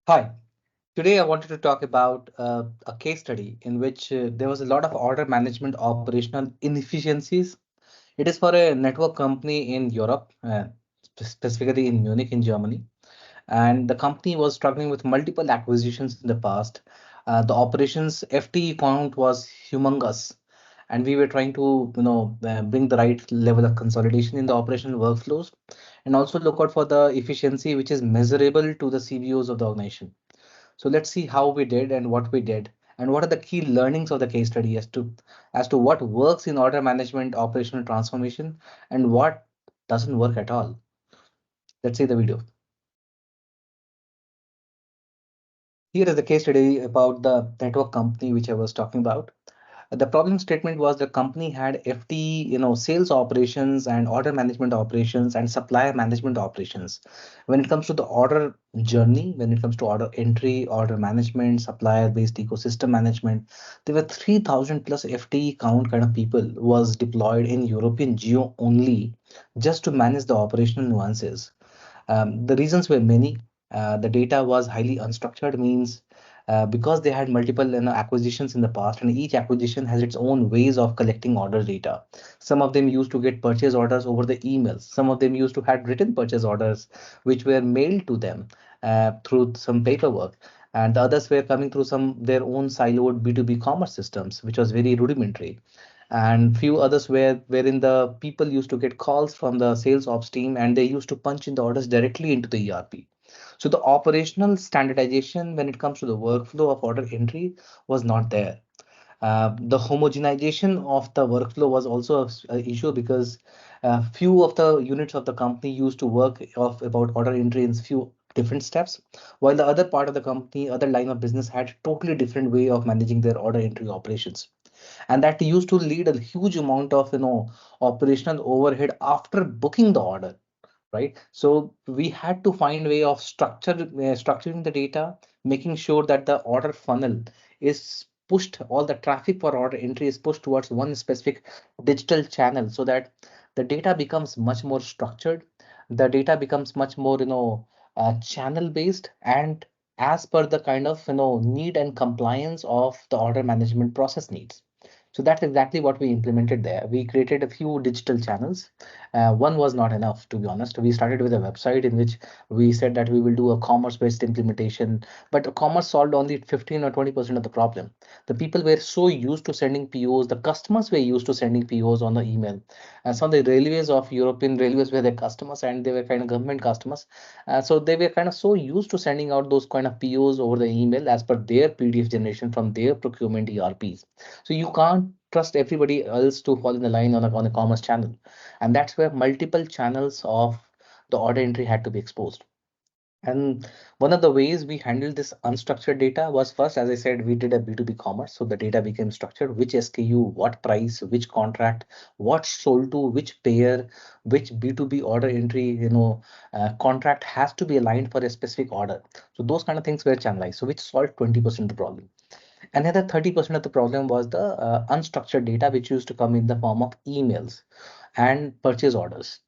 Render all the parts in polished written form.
Hi, today I wanted to talk about a case study in which there was a lot of order management operational inefficiencies. It is for a network company in Europe, specifically in Munich, in Germany. And the company was struggling with multiple acquisitions in the past. The operations FTE count was humongous, and we were trying to, bring the right level of consolidation in the operational workflows, and also look out for the efficiency which is measurable to the CVOs of the organization. So let's see how we did and what we did, and what are the key learnings of the case study as to what works in order management operational transformation and what doesn't work at all. Let's see the video. Here is the case study about the network company which I was talking about. The problem statement was the company had FT, sales operations and order management operations and supplier management operations. When it comes to the order journey, when it comes to order entry, order management, supplier-based ecosystem management, there were 3,000 plus FTE count kind of people was deployed in European geo only just to manage the operational nuances. The reasons were many. The data was highly unstructured, means because they had multiple acquisitions in the past, and each acquisition has its own ways of collecting order data. Some of them used to get purchase orders over the emails. Some of them used to had written purchase orders, which were mailed to them through some paperwork. And the others were coming through some their own siloed B2B commerce systems, which was very rudimentary, and few others wherein the people used to get calls from the sales ops team and they used to punch in the orders directly into the ERP. So the operational standardization when it comes to the workflow of order entry was not there. The homogenization of the workflow was also an issue because few of the units of the company used to work of about order entry in few different steps, while the other part of the company, other line of business had totally different way of managing their order entry operations, and that used to lead a huge amount of operational overhead after booking the order, right? So we had to find way of structuring the data, making sure that the order funnel is pushed, all the traffic for order entry is pushed towards one specific digital channel, so that the data becomes much more structured, the data becomes much more channel based, and as per the kind of need and compliance of the order management process needs. So that's exactly what we implemented there. We created a few digital channels. One was not enough, to be honest. We started with a website in which we said that we will do a commerce-based implementation, but commerce solved only 15 or 20% of the problem. The people were so used to sending POs, the customers were used to sending POs on the email. And some of the railways of European railways were their customers, and they were kind of government customers. So they were kind of so used to sending out those kind of POs over the email as per their PDF generation from their procurement ERPs. So you can't trust everybody else to fall in the line on a commerce channel, and that's where multiple channels of the order entry had to be exposed. And one of the ways we handled this unstructured data was, first, as I said, we did a B2B commerce. So the data became structured: which SKU, what price, which contract, what sold to, which payer, which B2B order entry, contract has to be aligned for a specific order. So those kind of things were channelized. So which solved 20% of the problem. Another 30% of the problem was the unstructured data, which used to come in the form of emails and purchase orders.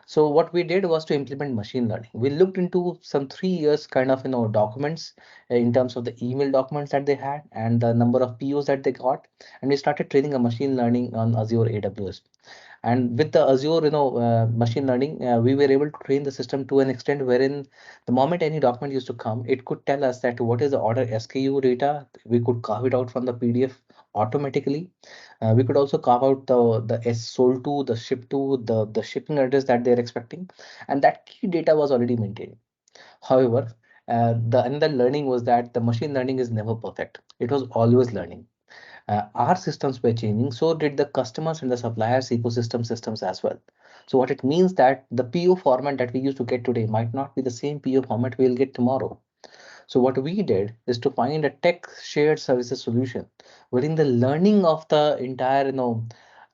So what we did was to implement machine learning. We looked into some 3 years kind of documents in terms of the email documents that they had and the number of POs that they got, and we started training a machine learning on Azure AWS. And with the Azure, machine learning, we were able to train the system to an extent wherein the moment any document used to come, it could tell us that what is the order SKU data. We could carve it out from the PDF automatically. We could also carve out the S sold to, the ship to, the shipping address that they're expecting, and that key data was already maintained. However, the another learning was that the machine learning is never perfect. It was always learning. Our systems were changing, so did the customers and the suppliers ecosystem systems as well. So what it means that the PO format that we used to get today might not be the same PO format we'll get tomorrow. So what we did is to find a tech shared services solution wherein the learning of the entire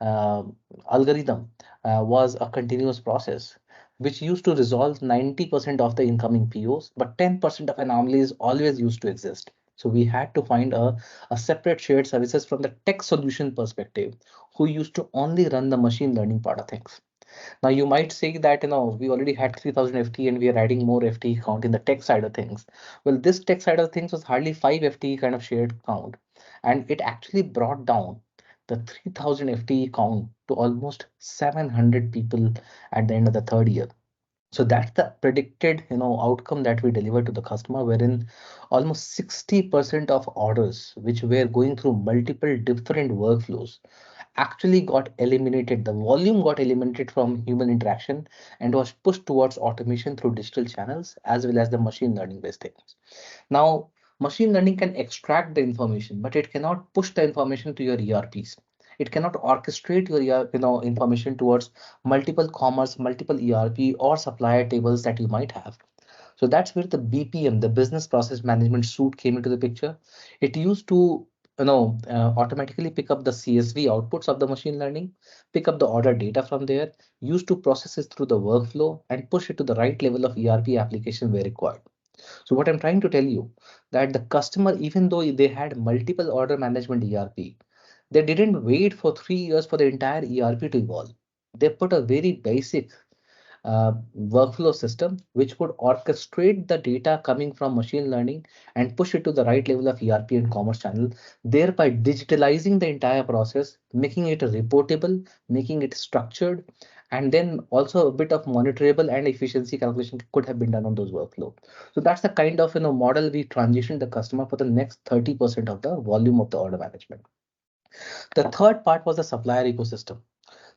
uh, algorithm was a continuous process, which used to resolve 90% of the incoming POs, but 10% of anomalies always used to exist. So we had to find a separate shared services from the tech solution perspective, who used to only run the machine learning part of things. Now you might say that we already had 3000 FT and we are adding more FT count in the tech side of things. Well, this tech side of things was hardly 5 FT kind of shared count, and it actually brought down the 3000 FT count to almost 700 people at the end of the third year. So that's the predicted outcome that we deliver to the customer, wherein almost 60% of orders which were going through multiple different workflows actually got eliminated. The volume got eliminated from human interaction and was pushed towards automation through digital channels as well as the machine learning based things. Now, machine learning can extract the information, but it cannot push the information to your ERPs. It cannot orchestrate your information towards multiple commerce, multiple ERP or supplier tables that you might have. So that's where the BPM, the business process management suite, came into the picture. It used to automatically pick up the CSV outputs of the machine learning, pick up the order data from there, used to process it through the workflow and push it to the right level of ERP application where required. So what I'm trying to tell you that the customer, even though they had multiple order management ERP, they didn't wait for 3 years for the entire ERP to evolve. They put a very basic workflow system which would orchestrate the data coming from machine learning and push it to the right level of ERP and commerce channel, thereby digitalizing the entire process, making it reportable, making it structured, and then also a bit of monitorable and efficiency calculation could have been done on those workflow. So that's the kind of model we transitioned the customer for the next 30% of the volume of the order management. The third part was the supplier ecosystem.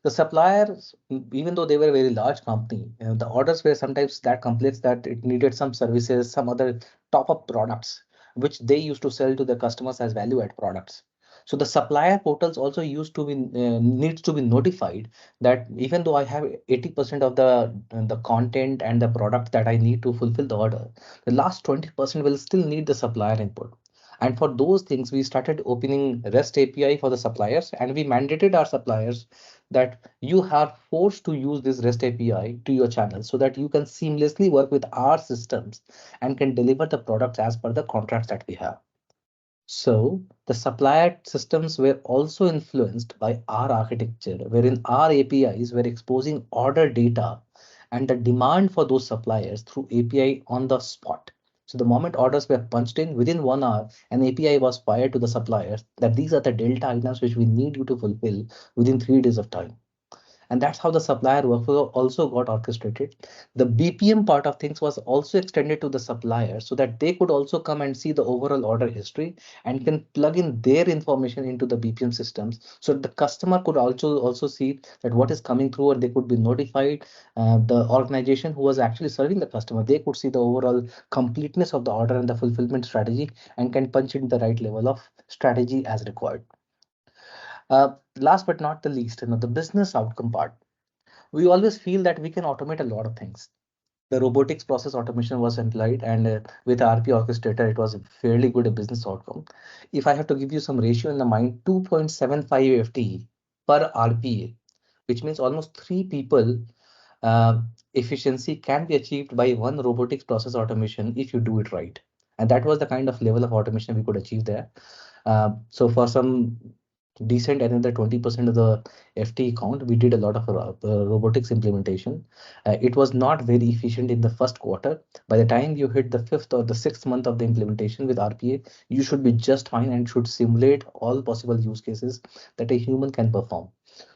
The suppliers, even though they were a very large company, the orders were sometimes that complex that it needed some services, some other top-up products, which they used to sell to their customers as value-add products. So the supplier portals also used to be needs to be notified that even though I have 80% of the content and the product that I need to fulfill the order, the last 20% will still need the supplier input. And for those things, we started opening REST API for the suppliers, and we mandated our suppliers that you are forced to use this REST API to your channel so that you can seamlessly work with our systems and can deliver the products as per the contracts that we have. So the supplier systems were also influenced by our architecture, wherein our APIs were exposing order data and the demand for those suppliers through API on the spot. So the moment orders were punched in within 1 hour, an API was fired to the suppliers that these are the delta items which we need you to fulfill within 3 days of time. And that's how the supplier workflow also got orchestrated. The BPM part of things was also extended to the supplier so that they could also come and see the overall order history and can plug in their information into the BPM systems so the customer could also see that what is coming through and they could be notified. The organization who was actually serving the customer, they could see the overall completeness of the order and the fulfillment strategy and can punch in the right level of strategy as required. Last but not the least, the business outcome part. We always feel that we can automate a lot of things. The robotics process automation was employed, and with RP Orchestrator, it was a fairly good business outcome. If I have to give you some ratio in the mind, 2.75 FTE per RPA, which means almost 3 people efficiency can be achieved by one robotics process automation if you do it right. And that was the kind of level of automation we could achieve there. So for some decent another 20% of the FTE count, we did a lot of robotics implementation. It was not very efficient in the first quarter. By the time you hit the fifth or the sixth month of the implementation with RPA, you should be just fine and should simulate all possible use cases that a human can perform.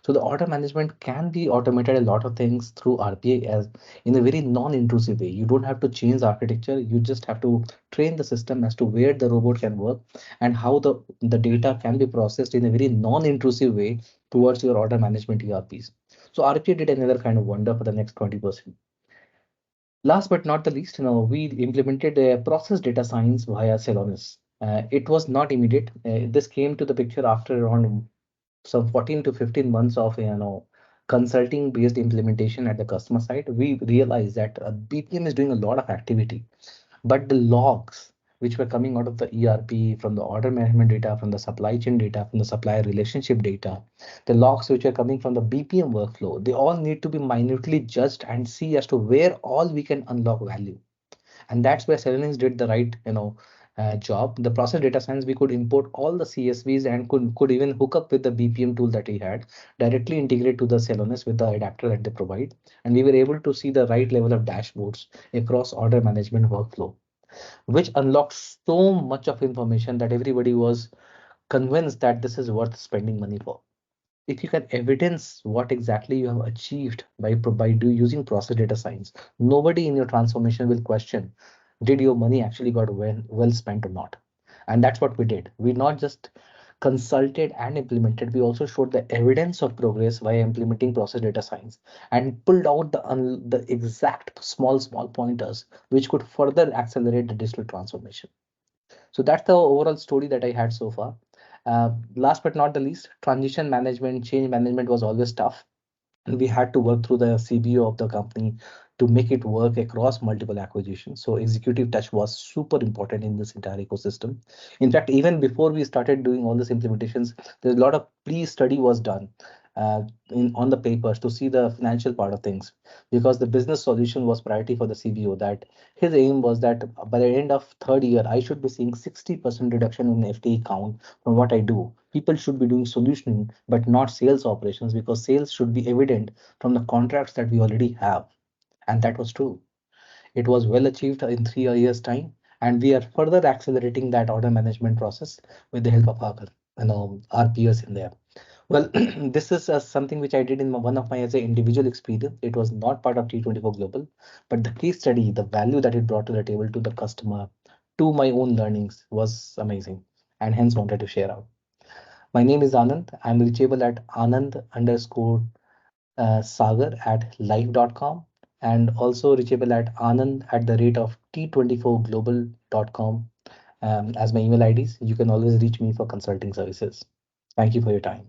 So the order management can be automated a lot of things through RPA as in a very non-intrusive way. You don't have to change the architecture. You just have to train the system as to where the robot can work and how the data can be processed in a very non-intrusive way towards your order management ERPs. So RPA did another kind of wonder for the next 20%. Last but not the least, we implemented a process data science via Celonis. It was not immediate. This came to the picture after around some 14 to 15 months of consulting based implementation at the customer side. We realized that BPM is doing a lot of activity, but the logs which were coming out of the ERP, from the order management data, from the supply chain data, from the supplier relationship data, the logs which are coming from the BPM workflow, they all need to be minutely judged and see as to where all we can unlock value. And that's where Celonis did the right job, the process data science, we could import all the CSVs and could even hook up with the BPM tool that we had, directly integrate to the Celonis with the adapter that they provide. And we were able to see the right level of dashboards across order management workflow, which unlocked so much of information that everybody was convinced that this is worth spending money for. If you can evidence what exactly you have achieved by using process data science, nobody in your transformation will question, did your money actually got well spent or not? And that's what we did. We not just consulted and implemented, we also showed the evidence of progress via implementing process data science and pulled out the exact small pointers which could further accelerate the digital transformation. So that's the overall story that I had so far. Last but not the least, transition management, change management was always tough. And we had to work through the CBO of the company to make it work across multiple acquisitions. So executive touch was super important in this entire ecosystem. In fact, even before we started doing all these implementations, there's a lot of pre-study was done uh, on the papers to see the financial part of things, because the business solution was priority for the CBO. That his aim was that by the end of third year, I should be seeing 60% reduction in FTE count from what I do. People should be doing solutioning, but not sales operations, because sales should be evident from the contracts that we already have. And that was true. It was well achieved in 3 years' time, and we are further accelerating that order management process with the help of our peers in there. Well, this is something which I did in one of my as an individual experience. It was not part of T24 Global, but the case study, the value that it brought to the table to the customer, to my own learnings was amazing, and hence wanted to share out. My name is Anand. I'm reachable at Anand underscore Sagar at live.com, and also reachable at Anand at the rate of T24global.com as my email IDs. You can always reach me for consulting services. Thank you for your time.